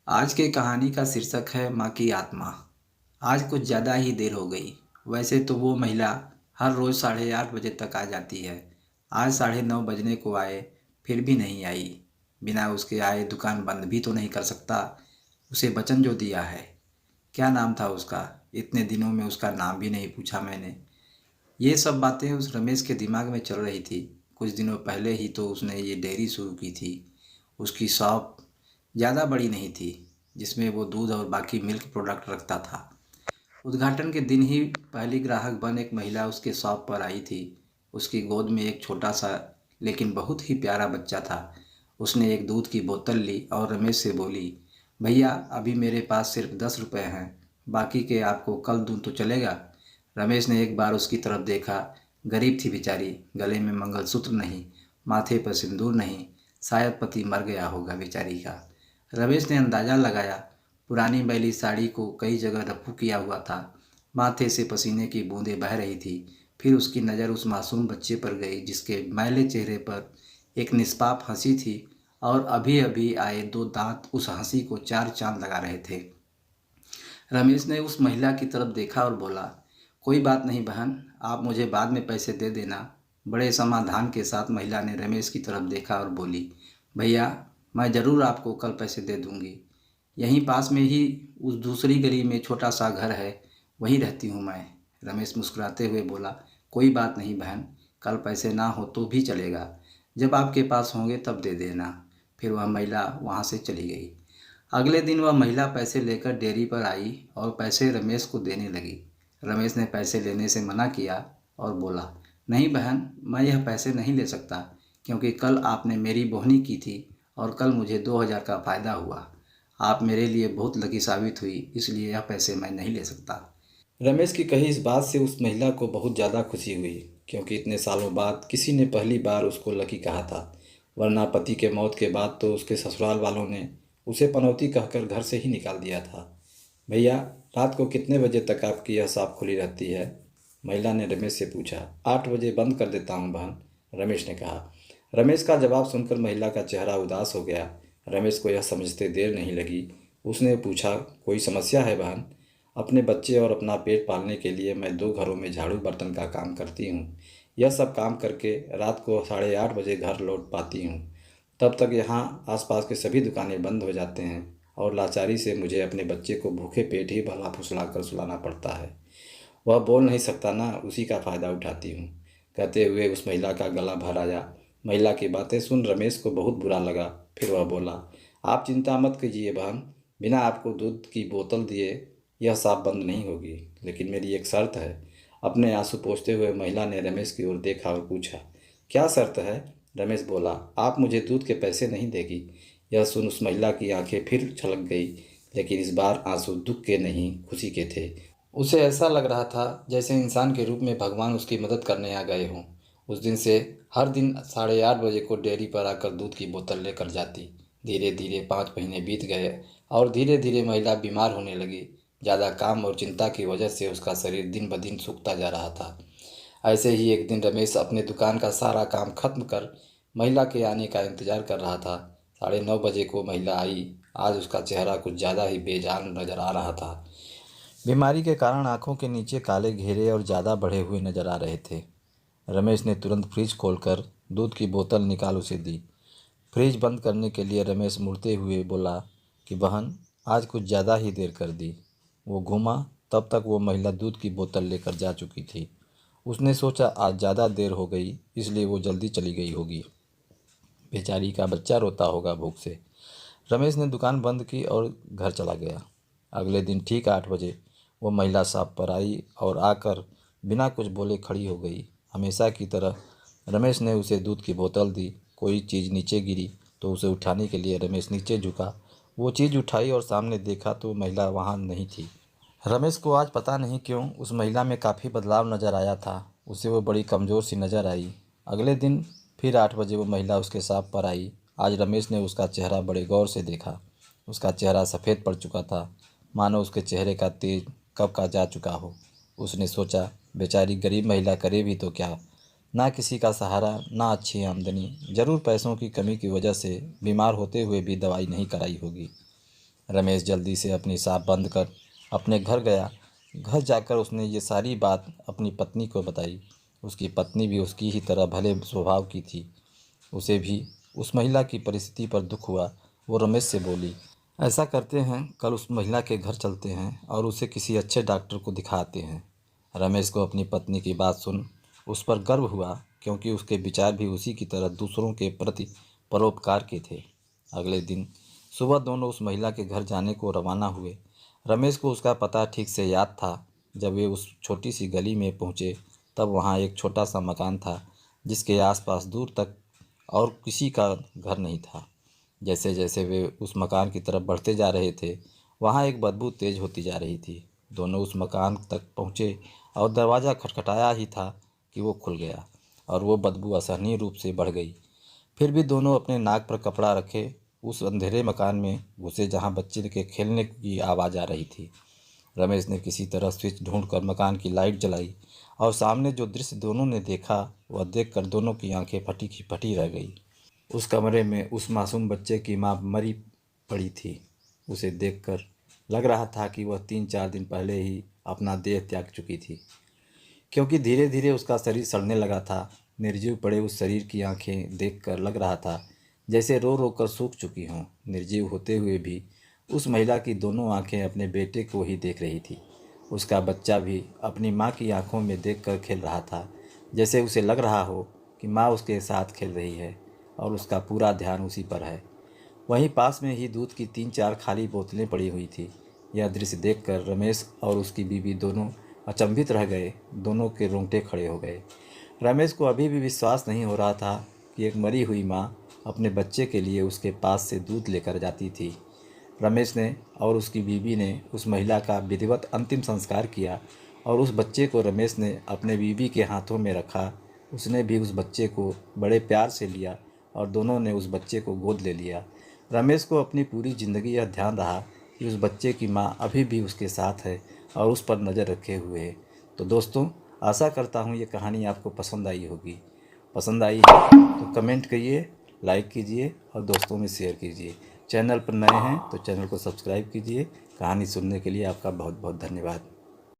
आज की कहानी का शीर्षक है माँ की आत्मा। आज कुछ ज़्यादा ही देर हो गई। वैसे तो वो महिला हर रोज़ 8:30 बजे तक आ जाती है। आज 9:30 बजने को आए, फिर भी नहीं आई। बिना उसके आए दुकान बंद भी तो नहीं कर सकता। उसे वचन जो दिया है। क्या नाम था उसका? इतने दिनों में उसका नाम भी नहीं पूछा मैंने। ये सब बातें उस रमेश के दिमाग में चल रही थी। कुछ दिनों पहले ही तो उसने ये डेयरी शुरू की थी। उसकी शॉप ज़्यादा बड़ी नहीं थी, जिसमें वो दूध और बाकी मिल्क प्रोडक्ट रखता था। उद्घाटन के दिन ही पहली ग्राहक बन एक महिला उसके शॉप पर आई थी। उसकी गोद में एक छोटा सा लेकिन बहुत ही प्यारा बच्चा था। उसने एक दूध की बोतल ली और रमेश से बोली, भैया अभी मेरे पास सिर्फ 10 रुपये हैं, बाकी के आपको कल दूँ तो चलेगा? रमेश ने एक बार उसकी तरफ देखा। गरीब थी बेचारी, गले में मंगलसूत्र नहीं, माथे पर सिंदूर नहीं। शायद पति मर गया होगा बेचारी का। रमेश ने अंदाज़ा लगाया। पुरानी मैली साड़ी को कई जगह रफू किया हुआ था। माथे से पसीने की बूंदें बह रही थी। फिर उसकी नज़र उस मासूम बच्चे पर गई जिसके मैले चेहरे पर एक निष्पाप हंसी थी और अभी अभी आए दो दांत उस हंसी को चार चांद लगा रहे थे। रमेश ने उस महिला की तरफ देखा और बोला, कोई बात नहीं बहन, आप मुझे बाद में पैसे दे देना। बड़े समाधान के साथ महिला ने रमेश की तरफ देखा और बोली, भैया मैं ज़रूर आपको कल पैसे दे दूँगी। यहीं पास में ही उस दूसरी गली में छोटा सा घर है, वहीं रहती हूँ मैं। रमेश मुस्कुराते हुए बोला, कोई बात नहीं बहन, कल पैसे ना हो तो भी चलेगा। जब आपके पास होंगे तब दे देना। फिर वह महिला वहाँ से चली गई। अगले दिन वह महिला पैसे लेकर डेयरी पर आई और पैसे रमेश को देने लगी। रमेश ने पैसे लेने से मना किया और बोला, नहीं बहन, मैं यह पैसे नहीं ले सकता, क्योंकि कल आपने मेरी बोहनी की थी और कल मुझे 2,000 का फ़ायदा हुआ। आप मेरे लिए बहुत लकी साबित हुई, इसलिए यह पैसे मैं नहीं ले सकता। रमेश की कही इस बात से उस महिला को बहुत ज़्यादा खुशी हुई, क्योंकि इतने सालों बाद किसी ने पहली बार उसको लकी कहा था। वरना पति के मौत के बाद तो उसके ससुराल वालों ने उसे पनौती कहकर घर से ही निकाल दिया था। भैया रात को कितने बजे तक आपकी यह शॉप खुली रहती है? महिला ने रमेश से पूछा। 8 बजे बंद कर देता हूँ बहन, रमेश ने कहा। रमेश का जवाब सुनकर महिला का चेहरा उदास हो गया। रमेश को यह समझते देर नहीं लगी। उसने पूछा, कोई समस्या है बहन? अपने बच्चे और अपना पेट पालने के लिए मैं 2 घरों में झाड़ू बर्तन का काम करती हूँ। यह सब काम करके रात को 8:30 बजे घर लौट पाती हूँ। तब तक यहाँ आसपास के सभी दुकानें बंद हो जाते हैं और लाचारी से मुझे अपने बच्चे को भूखे पेट ही भला फुसला कर सुलाना पड़ता है। वह बोल नहीं सकता ना, उसी का फ़ायदा उठाती हूँ। कहते हुए उस महिला का गला भर आया। महिला की बातें सुन रमेश को बहुत बुरा लगा। फिर वह बोला, आप चिंता मत कीजिए बहन, बिना आपको दूध की बोतल दिए यह शॉप बंद नहीं होगी, लेकिन मेरी एक शर्त है। अपने आंसू पोंछते हुए महिला ने रमेश की ओर देखा और पूछा, क्या शर्त है? रमेश बोला, आप मुझे दूध के पैसे नहीं देगी। यह सुन उस महिला की आंखें फिर छलक गई, लेकिन इस बार आंसू दुख के नहीं खुशी के थे। उसे ऐसा लग रहा था जैसे इंसान के रूप में भगवान उसकी मदद करने आ गए हों। उस दिन से हर दिन 8:30 बजे को डेयरी पर आकर दूध की बोतल लेकर जाती। धीरे धीरे 5 महीने बीत गए और धीरे धीरे महिला बीमार होने लगी। ज़्यादा काम और चिंता की वजह से उसका शरीर दिन ब दिन सूखता जा रहा था। ऐसे ही एक दिन रमेश अपने दुकान का सारा काम खत्म कर महिला के आने का इंतज़ार कर रहा था। 9:30 बजे को महिला आई। आज उसका चेहरा कुछ ज़्यादा ही बेजान नज़र आ रहा था। बीमारी के कारण आंखों के नीचे काले घेरे और ज़्यादा बढ़े हुए नजर आ रहे थे। रमेश ने तुरंत फ्रिज खोलकर दूध की बोतल निकाल उसे दी। फ्रिज बंद करने के लिए रमेश मुड़ते हुए बोला कि बहन, आज कुछ ज़्यादा ही देर कर दी। वो घूमा, तब तक वो महिला दूध की बोतल लेकर जा चुकी थी। उसने सोचा आज ज़्यादा देर हो गई, इसलिए वो जल्दी चली गई होगी। बेचारी का बच्चा रोता होगा भूख से। रमेश ने दुकान बंद की और घर चला गया। अगले दिन ठीक 8 बजे वो महिला शॉप पर आई और आकर बिना कुछ बोले खड़ी हो गई। हमेशा की तरह रमेश ने उसे दूध की बोतल दी। कोई चीज़ नीचे गिरी तो उसे उठाने के लिए रमेश नीचे झुका। वो चीज़ उठाई और सामने देखा तो महिला वहाँ नहीं थी। रमेश को आज पता नहीं क्यों उस महिला में काफ़ी बदलाव नज़र आया था। उसे वो बड़ी कमज़ोर सी नज़र आई। अगले दिन फिर 8 बजे वो महिला उसके शॉप पर आई। आज रमेश ने उसका चेहरा बड़े गौर से देखा। उसका चेहरा सफ़ेद पड़ चुका था, मानो उसके चेहरे का तेज कब का जा चुका हो। उसने सोचा, बेचारी गरीब महिला करे भी तो क्या, ना किसी का सहारा, ना अच्छी आमदनी, ज़रूर पैसों की कमी की वजह से बीमार होते हुए भी दवाई नहीं कराई होगी। रमेश जल्दी से अपनी शॉप बंद कर अपने घर गया। घर जाकर उसने ये सारी बात अपनी पत्नी को बताई। उसकी पत्नी भी उसकी ही तरह भले स्वभाव की थी। उसे भी उस महिला की परिस्थिति पर दुख हुआ। वो रमेश से बोली, ऐसा करते हैं, कल उस महिला के घर चलते हैं और उसे किसी अच्छे डॉक्टर को दिखाते हैं। रमेश को अपनी पत्नी की बात सुन उस पर गर्व हुआ, क्योंकि उसके विचार भी उसी की तरह दूसरों के प्रति परोपकार के थे। अगले दिन सुबह दोनों उस महिला के घर जाने को रवाना हुए। रमेश को उसका पता ठीक से याद था। जब वे उस छोटी सी गली में पहुंचे, तब वहां एक छोटा सा मकान था, जिसके आसपास दूर तक और किसी का घर नहीं था। जैसे जैसे वे उस मकान की तरफ बढ़ते जा रहे थे, वहाँ एक बदबू तेज होती जा रही थी। दोनों उस मकान तक पहुँचे और दरवाज़ा खटखटाया ही था कि वो खुल गया और वो बदबू असहनीय रूप से बढ़ गई। फिर भी दोनों अपने नाक पर कपड़ा रखे उस अंधेरे मकान में घुसे, जहाँ बच्चे के खेलने की आवाज़ आ रही थी। रमेश ने किसी तरह स्विच ढूंढकर मकान की लाइट जलाई और सामने जो दृश्य दोनों ने देखा, वह देखकर दोनों की आंखें फटी की फटी रह गई। उस कमरे में उस मासूम बच्चे की मां मरी पड़ी थी। उसे देखकर लग रहा था कि वह 3-4 दिन पहले ही अपना देह त्याग चुकी थी, क्योंकि धीरे धीरे उसका शरीर सड़ने लगा था। निर्जीव पड़े उस शरीर की आंखें देखकर लग रहा था जैसे रो रो कर सूख चुकी हों। निर्जीव होते हुए भी उस महिला की दोनों आंखें अपने बेटे को ही देख रही थी। उसका बच्चा भी अपनी माँ की आंखों में देखकर खेल रहा था, जैसे उसे लग रहा हो कि माँ उसके साथ खेल रही है और उसका पूरा ध्यान उसी पर है। वहीं पास में ही दूध की 3-4 खाली बोतलें पड़ी हुई थी। यह दृश्य देखकर रमेश और उसकी बीवी दोनों अचंभित रह गए। दोनों के रोंगटे खड़े हो गए। रमेश को अभी भी विश्वास नहीं हो रहा था कि एक मरी हुई माँ अपने बच्चे के लिए उसके पास से दूध लेकर जाती थी। रमेश ने और उसकी बीवी ने उस महिला का विधिवत अंतिम संस्कार किया और उस बच्चे को रमेश ने अपने बीवी के हाथों में रखा। उसने भी उस बच्चे को बड़े प्यार से लिया और दोनों ने उस बच्चे को गोद ले लिया। रमेश को अपनी पूरी ज़िंदगी यह ध्यान रहा कि उस बच्चे की माँ अभी भी उसके साथ है और उस पर नज़र रखे हुए है। तो दोस्तों, आशा करता हूँ ये कहानी आपको पसंद आई होगी। पसंद आई है तो कमेंट करिए, लाइक कीजिए और दोस्तों में शेयर कीजिए। चैनल पर नए हैं तो चैनल को सब्सक्राइब कीजिए। कहानी सुनने के लिए आपका बहुत बहुत धन्यवाद।